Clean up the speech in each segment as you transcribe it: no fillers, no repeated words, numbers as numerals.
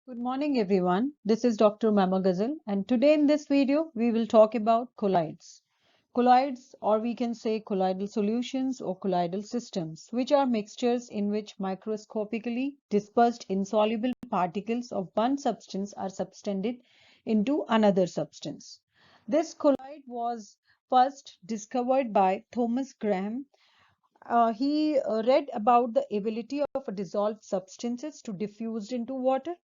Good morning, everyone. This is Dr. Mama Ghazal, and today in this video, we will talk about colloids. Colloids, or we can say colloidal solutions or colloidal systems, which are mixtures in which microscopically dispersed insoluble particles of one substance are subtended into another substance. This colloid was first discovered by Thomas Graham. He read about the ability of dissolved substances to diffuse into water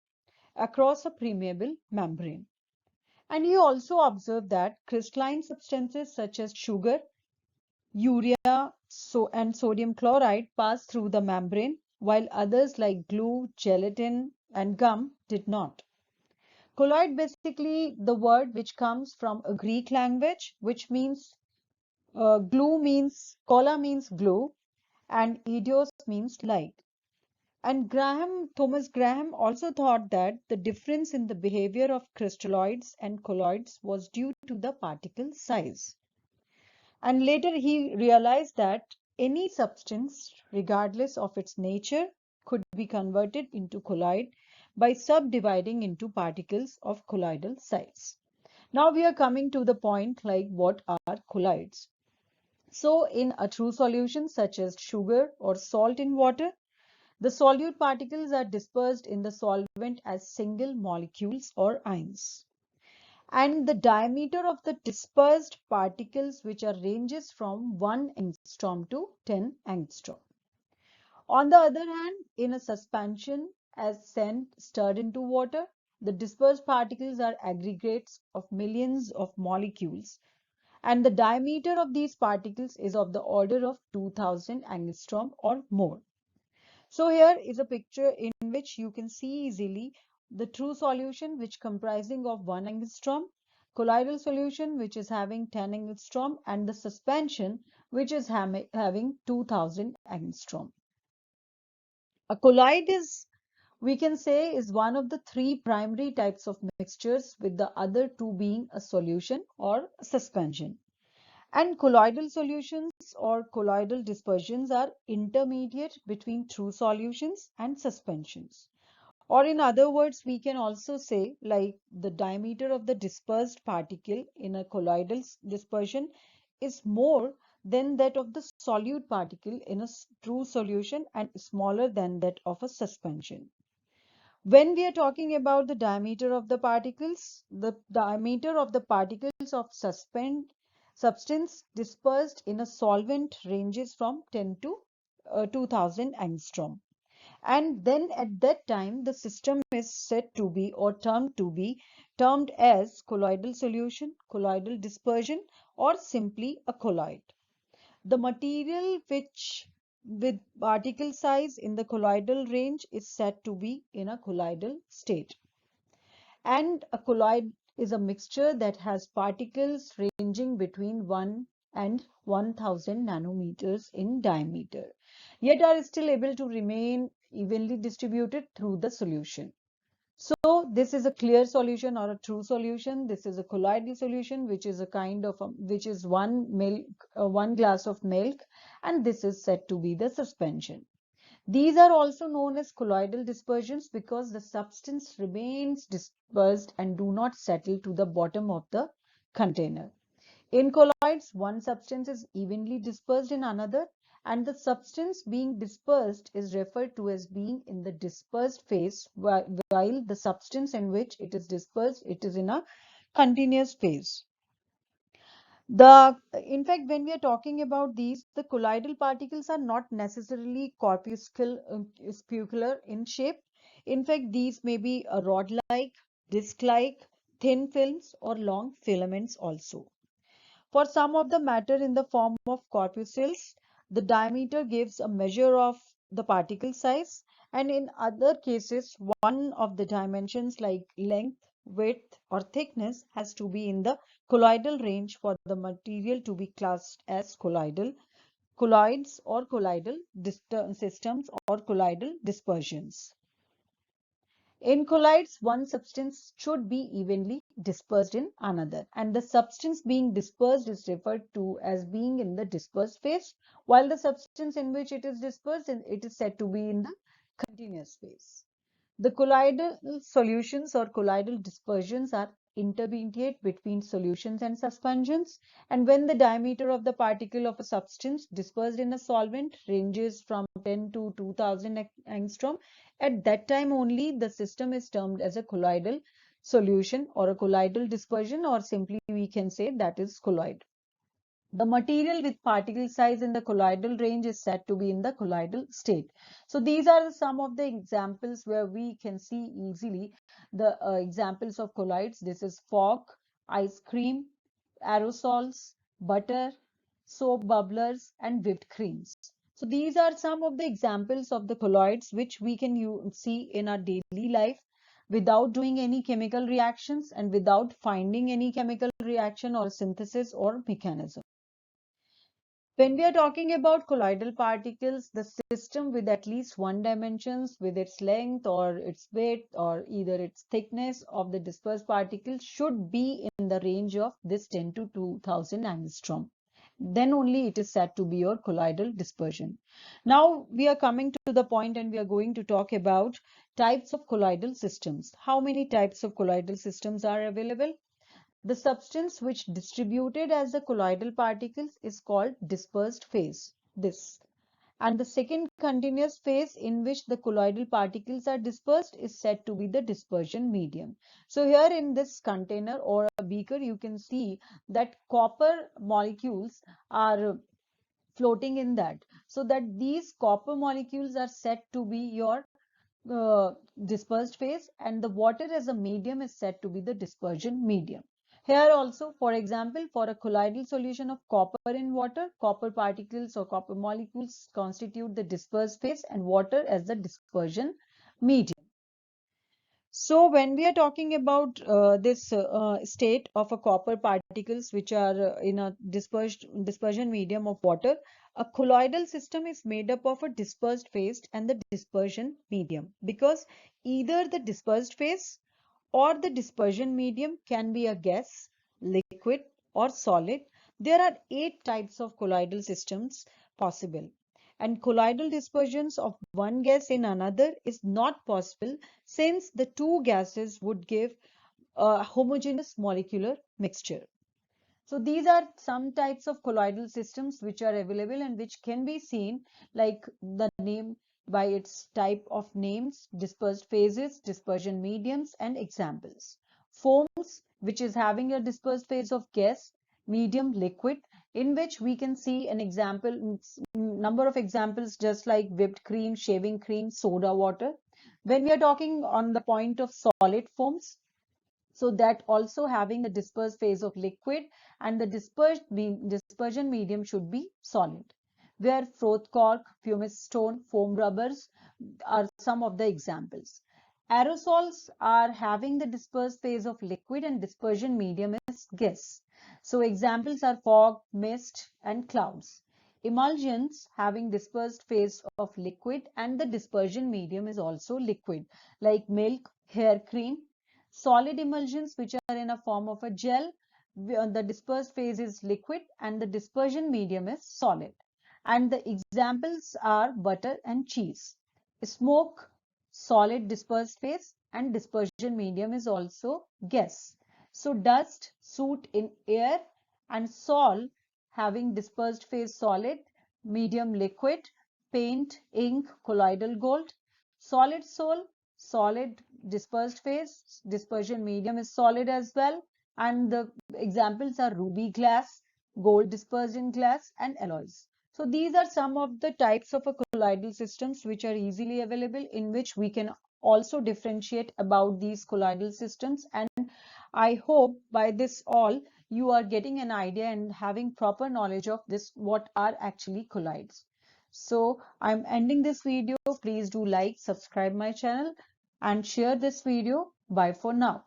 across a permeable membrane. And he also observed that crystalline substances such as sugar, urea, and sodium chloride pass through the membrane, while others like glue, gelatin, and gum did not. Colloid, basically the word which comes from a Greek language, which means glue means, colla means glue, and eidos means light. And Thomas Graham also thought that the difference in the behavior of crystalloids and colloids was due to the particle size. And later he realized that any substance, regardless of its nature, could be converted into colloid by subdividing into particles of colloidal size. Now we are coming to the point like what are colloids. So in a true solution such as sugar or salt in water, the solute particles are dispersed in the solvent as single molecules or ions. And the diameter of the dispersed particles which are ranges from 1 angstrom to 10 angstrom. On the other hand, in a suspension as sand stirred into water, the dispersed particles are aggregates of millions of molecules, and the diameter of these particles is of the order of 2000 angstrom or more. So here is a picture in which you can see easily the true solution which comprising of 1 angstrom, colloidal solution which is having 10 angstrom, and the suspension which is having 2000 angstrom. A colloid is, we can say, is one of the three primary types of mixtures, with the other two being a solution or suspension. And colloidal solutions or colloidal dispersions are intermediate between true solutions and suspensions. Or in other words, we can also say like the diameter of the dispersed particle in a colloidal dispersion is more than that of the solute particle in a true solution and smaller than that of a suspension. When we are talking about the diameter of the particles, the diameter of the particles of substance dispersed in a solvent ranges from 10 to 2000 angstrom. And then at that time, the system is said to be or termed as colloidal solution, colloidal dispersion, or simply a colloid. The material which with particle size in the colloidal range is said to be in a colloidal state. And a colloid is a mixture that has particles ranging between 1 and 1000 nanometers in diameter, yet are still able to remain evenly distributed through the solution. So this is a clear solution or a true solution. This is a colloidal solution, which is a kind of which is one glass of milk, and this is said to be the suspension. These are also known as colloidal dispersions because the substance remains dispersed and do not settle to the bottom of the container. In colloids, one substance is evenly dispersed in another, and the substance being dispersed is referred to as being in the dispersed phase, while the substance in which it is dispersed, it is in a continuous phase. In fact, when we are talking about these, the colloidal particles are not necessarily corpuscular in shape. In fact, these may be a rod-like, disc-like, thin films, or long filaments also. For some of the matter in the form of corpuscles, the diameter gives a measure of the particle size, and in other cases, one of the dimensions like length, width, or thickness has to be in the colloidal range for the material to be classed as colloids or colloidal systems or colloidal dispersions. In colloids, one substance should be evenly dispersed in another, and the substance being dispersed is referred to as being in the dispersed phase, while the substance in which it is dispersed, it is said to be in the continuous phase. The colloidal solutions or colloidal dispersions are intermediate between solutions and suspensions, and when the diameter of the particle of a substance dispersed in a solvent ranges from 10 to 2000 angstrom, at that time only the system is termed as a colloidal solution or a colloidal dispersion, or simply we can say that is colloid. The material with particle size in the colloidal range is said to be in the colloidal state. So these are some of the examples where we can see easily the examples of colloids. This is fog, ice cream, aerosols, butter, soap bubblers, and whipped creams. So these are some of the examples of the colloids which we can see in our daily life without doing any chemical reactions and without finding any chemical reaction or synthesis or mechanism. When we are talking about colloidal particles, the system with at least one dimensions with its length or its width or either its thickness of the dispersed particles should be in the range of this 10 to 2000 angstrom. Then only it is said to be your colloidal dispersion. Now we are coming to the point and we are going to talk about types of colloidal systems. How many types of colloidal systems are available? The substance which distributed as the colloidal particles is called dispersed phase. And the second continuous phase in which the colloidal particles are dispersed is said to be the dispersion medium. So here in this container or a beaker, you can see that copper molecules are floating in that. So that these copper molecules are said to be your dispersed phase, and the water as a medium is said to be the dispersion medium. Here also, for example, for a colloidal solution of copper in water, copper particles or copper molecules constitute the dispersed phase and water as the dispersion medium. So when we are talking about this state of a copper particles which are in a dispersion medium of water, a colloidal system is made up of a dispersed phase and the dispersion medium, because either the dispersed phase or the dispersion medium can be a gas, liquid, or solid. There are 8 types of colloidal systems possible, and colloidal dispersions of one gas in another is not possible since the two gases would give a homogeneous molecular mixture. So these are some types of colloidal systems which are available and which can be seen like the name by its type of names, dispersed phases, dispersion mediums, and examples. Foams, which is having a dispersed phase of gas, medium, liquid, in which we can see an example, number of examples just like whipped cream, shaving cream, soda water. When we are talking on the point of solid foams, so that also having the dispersed phase of liquid, and the dispersion medium should be solid, where froth cork, pumice stone, foam rubbers are some of the examples. Aerosols are having the dispersed phase of liquid and dispersion medium is gas. So examples are fog, mist, and clouds. Emulsions having dispersed phase of liquid and the dispersion medium is also liquid, like milk, hair cream. Solid emulsions which are in a form of a gel, the dispersed phase is liquid and the dispersion medium is solid. And the examples are butter and cheese. Smoke, solid dispersed phase, and dispersion medium is also gas. So dust, soot in air, and sol having dispersed phase solid, medium liquid, paint, ink, colloidal gold. Solid sol, solid dispersed phase, dispersion medium is solid as well, and the examples are ruby glass, gold dispersed in glass, and alloys. So these are some of the types of a colloidal systems which are easily available, in which we can also differentiate about these colloidal systems. And I hope by this all you are getting an idea and having proper knowledge of this, what are actually colloids. So I'm ending this video. Please do like, subscribe my channel and share this video. Bye for now.